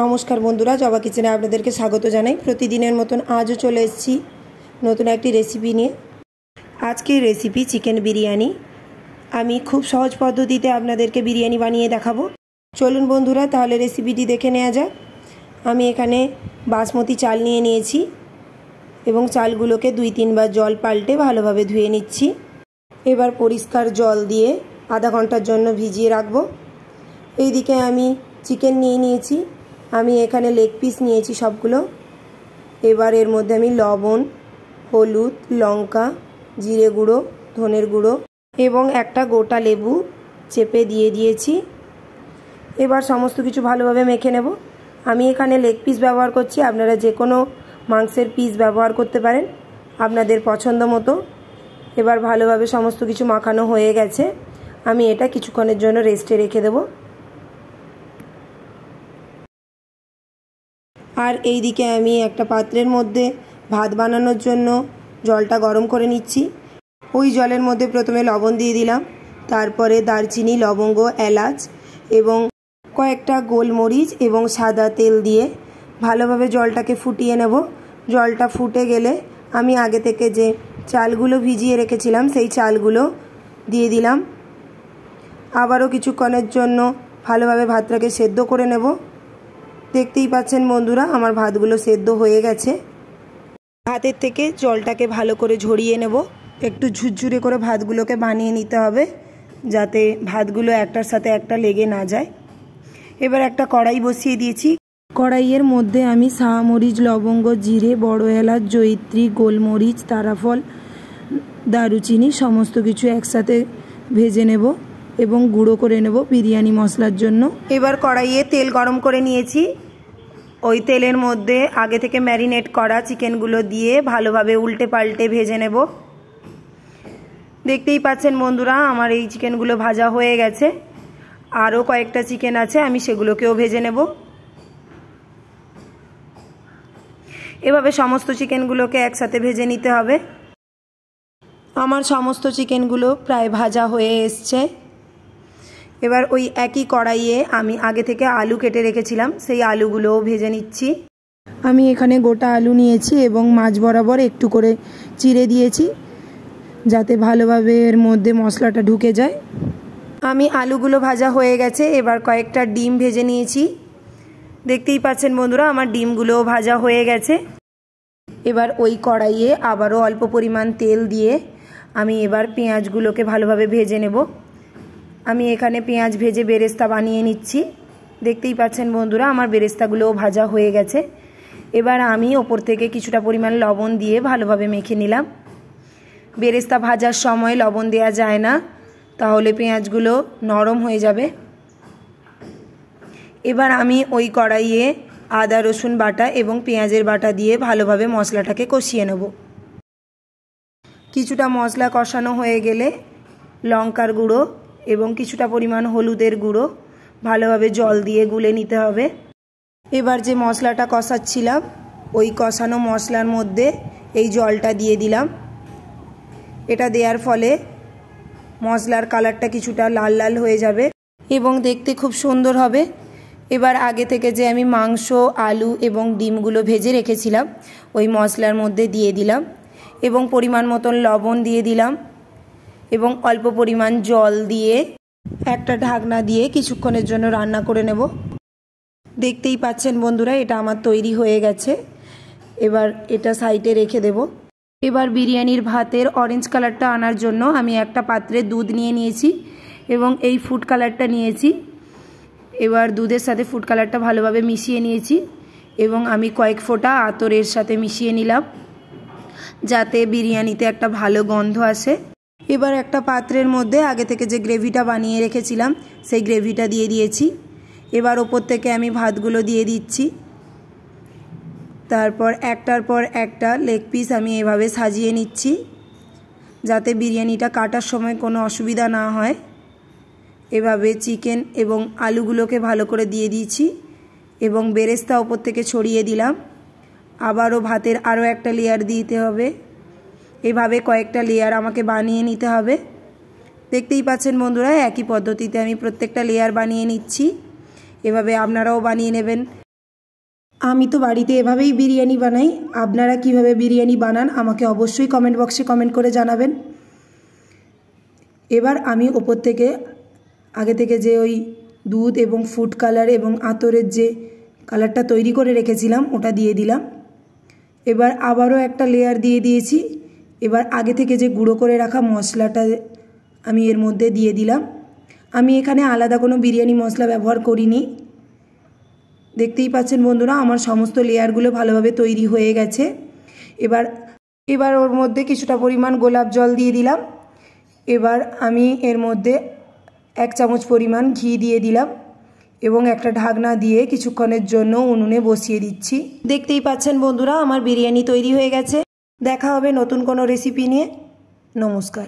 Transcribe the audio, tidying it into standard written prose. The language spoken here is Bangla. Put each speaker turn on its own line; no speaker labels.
নমস্কার বন্ধুরা, জবা কিচেনে আপনাদেরকে স্বাগত জানাই। প্রতিদিনের মতন আজও চলে এসেছি নতুন একটি রেসিপি নিয়ে। আজকের রেসিপি চিকেন বিরিয়ানি। আমি খুব সহজ পদ্ধতিতে আপনাদেরকে বিরিয়ানি বানিয়ে দেখাবো। চলুন বন্ধুরা, তাহলে রেসিপিটি দেখে নেওয়া যাক। আমি এখানে বাসমতি চাল নিয়ে নিয়েছি এবং চালগুলোকে 2-3 বার জল পাল্টে ভালোভাবে ধুয়ে নিচ্ছি। এবার পরিষ্কার জল দিয়ে আধা ঘন্টার জন্য ভিজিয়ে রাখবো। এইদিকে আমি চিকেন নিয়ে নিয়েছি। আমি এখানে লেগ পিস নিয়েছি সবগুলো। এবার এর মধ্যে আমি লবণ, হলুদ, লঙ্কা, জিরে গুঁড়ো, ধনের গুঁড়ো এবং একটা গোটা লেবু চেপে দিয়ে দিয়েছি। এবার সমস্ত কিছু ভালোভাবে মেখে নেব। আমি এখানে লেগ পিস ব্যবহার করছি, আপনারা যে কোনো মাংসের পিস ব্যবহার করতে পারেন আপনাদের পছন্দ মতো। এবার ভালোভাবে সমস্ত কিছু মাখানো হয়ে গেছে। আমি এটা কিছুক্ষণের জন্য রেস্টে রেখে দেবো। আর এই দিকে আমি একটা পাত্রের মধ্যে ভাত বানানোর জন্য জলটা গরম করে নিচ্ছি। ওই জলের মধ্যে প্রথমে লবণ দিয়ে দিলাম, তারপরে দারচিনি, লবঙ্গ, এলাচ এবং কয়েকটা গোলমরিচ এবং সাদা তেল দিয়ে ভালোভাবে জলটাকে ফুটিয়ে নেব। জলটা ফুটে গেলে আমি আগে থেকে যে চালগুলো ভিজিয়ে রেখেছিলাম সেই চালগুলো দিয়ে দিলাম। আবারও কিছুক্ষণের জন্য ভালোভাবে ভাতটাকে সেদ্ধ করে নেব। দেখতেই পাচ্ছেন বন্ধুরা, আমার ভাতগুলো সেদ্ধ হয়ে গেছে। ভাতের থেকে জলটাকে ভালো করে ঝরিয়ে নেব। একটু ঝুরঝুরে করে ভাতগুলোকে বানিয়ে নিতে হবে, যাতে ভাতগুলো একটার সাথে একটা লেগে না যায়। এবার একটা কড়াই বসিয়ে দিয়েছি। কড়াইয়ের মধ্যে আমি শাহমরিচ, লবঙ্গ, জিরে, বড় এলাচ, জয়িত্রী, গোলমরিচ, তারাফল, দারুচিনি সমস্ত কিছু একসাথে ভেজে নেব এবং গুঁড়ো করে নেব বিরিয়ানি মশলার জন্য। এবার কড়াইয়ে তেল গরম করে নিয়েছি। ওই তেলের মধ্যে আগে থেকে ম্যারিনেট করা চিকেনগুলো দিয়ে ভালোভাবে উল্টে পাল্টে ভেজে নেব। দেখতেই পাচ্ছেন বন্ধুরা, আমার এই চিকেনগুলো ভাজা হয়ে গেছে। আরও কয়েকটা চিকেন আছে, আমি সেগুলোকেও ভেজে নেব। এভাবে সমস্ত চিকেনগুলোকে একসাথে ভেজে নিতে হবে। আমার সমস্ত চিকেনগুলো প্রায় ভাজা হয়ে এসছে। এবার ওই একই কড়াইয়ে আমি আগে থেকে আলু কেটে রেখেছিলাম, সেই আলুগুলোও ভেজে নিচ্ছি। আমি এখানে গোটা আলু নিয়েছি এবং মাঝ বরাবর একটু করে চিড়ে দিয়েছি, যাতে ভালোভাবে এর মধ্যে মশলাটা ঢুকে যায়। আমি আলুগুলো ভাজা হয়ে গেছে। এবার কয়েকটা ডিম ভেজে নিয়েছি। দেখতেই পাচ্ছেন বন্ধুরা, আমার ডিমগুলোও ভাজা হয়ে গেছে। এবার ওই কড়াইয়ে আবারও অল্প পরিমাণ তেল দিয়ে আমি এবার পেঁয়াজগুলোকে ভালোভাবে ভেজে নেব। আমি এখানে পেঁয়াজ ভেজে বেরেস্তা বানিয়ে নিচ্ছি। দেখতেই পাচ্ছেন বন্ধুরা, আমার বেরেস্তাগুলোও ভাজা হয়ে গেছে। এবার আমি ওপর থেকে কিছুটা পরিমাণ লবণ দিয়ে ভালোভাবে মেখে নিলাম। বেরেস্তা ভাজার সময় লবণ দেওয়া যায় না, তাহলে পেঁয়াজগুলো নরম হয়ে যাবে। এবার আমি ওই কড়াইয়ে আদা রসুন বাটা এবং পেঁয়াজের বাটা দিয়ে ভালোভাবে মশলাটাকে কষিয়ে নেব। কিছুটা মশলা কষানো হয়ে গেলে লঙ্কার গুঁড়ো এবং কিছুটা পরিমাণ হলুদের গুঁড়ো ভালোভাবে জল দিয়ে গুলে নিতে হবে। এবার যে মশলাটা কষাচ্ছিলাম ওই কষানো মশলার মধ্যে এই জলটা দিয়ে দিলাম। এটা দেওয়ার ফলে মশলার কালারটা কিছুটা লাল লাল হয়ে যাবে এবং দেখতে খুব সুন্দর হবে। এবার আগে থেকে যে আমি মাংস, আলু এবং ডিমগুলো ভেজে রেখেছিলাম ওই মশলার মধ্যে দিয়ে দিলাম এবং পরিমাণ মতন লবণ দিয়ে দিলাম এবং অল্প পরিমাণ জল দিয়ে একটা ঢাকনা দিয়ে কিছুক্ষণের জন্য রান্না করে নেব। দেখতেই পাচ্ছেন বন্ধুরা, এটা আমার তৈরি হয়ে গেছে। এবার এটা সাইডে রেখে দেব। এবার বিরিয়ানির ভাতের অরেঞ্জ কালারটা আনার জন্য আমি একটা পাত্রে দুধ নিয়ে নিয়েছি এবং এই ফুড কালারটা নিয়েছি। এবার দুধের সাথে ফুড কালারটা ভালোভাবে মিশিয়ে নিয়েছি এবং আমি কয়েক ফোঁটা আতরের সাথে মিশিয়ে নিলাম, যাতে বিরিয়ানিতে একটা ভালো গন্ধ আসে। এবার একটা পাত্রের মধ্যে আগে থেকে যে গ্রেভিটা বানিয়ে রেখেছিলাম সেই গ্রেভিটা দিয়ে দিয়েছি। এবার ওপর থেকে আমি ভাতগুলো দিয়ে দিচ্ছি। তারপর একটার পর একটা লেগ পিস আমি এভাবে সাজিয়ে নিচ্ছি, যাতে বিরিয়ানিটা কাটার সময় কোনো অসুবিধা না হয়। এভাবে চিকেন এবং আলুগুলোকে ভালো করে দিয়ে দিয়েছি এবং বেরেস্তা ওপর থেকে ছড়িয়ে দিলাম। আবারও ভাতের আরও একটা লেয়ার দিতে হবে। এভাবে কয়েকটা লেয়ার আমাকে বানিয়ে নিতে হবে। দেখতেই পাচ্ছেন বন্ধুরা, একই পদ্ধতিতে আমি প্রত্যেকটা লেয়ার বানিয়ে নিচ্ছি। এভাবে আপনারাও বানিয়ে নেবেন। আমি তো বাড়িতে এভাবেই বিরিয়ানি বানাই। আপনারা কিভাবে বিরিয়ানি বানান আমাকে অবশ্যই কমেন্ট বক্সে কমেন্ট করে জানাবেন। এবার আমি ওপর থেকে আগে থেকে যে ওই দুধ এবং ফুড কালার এবং আতরের যে কালারটা তৈরি করে রেখেছিলাম ওটা দিয়ে দিলাম। এবার আবারও একটা লেয়ার দিয়ে দিয়েছি। এবার আগে থেকে যে গুঁড়ো করে রাখা মশলাটা আমি এর মধ্যে দিয়ে দিলাম। আমি এখানে আলাদা কোনো বিরিয়ানি মশলা ব্যবহার করিনি। দেখতেই পাচ্ছেন বন্ধুরা, আমার সমস্ত লেয়ারগুলো ভালোভাবে তৈরি হয়ে গেছে। এবার ওর মধ্যে কিছুটা পরিমাণ গোলাপ জল দিয়ে দিলাম। এবার আমি এর মধ্যে 1 চামচ পরিমাণ ঘি দিয়ে দিলাম এবং একটা ঢাকনা দিয়ে কিছুক্ষণের জন্য উনুনে বসিয়ে দিচ্ছি। দেখতেই পাচ্ছেন বন্ধুরা, আমার বিরিয়ানি তৈরি হয়ে গেছে। দেখা হবে নতুন কোনো রেসিপি নিয়ে। নমস্কার।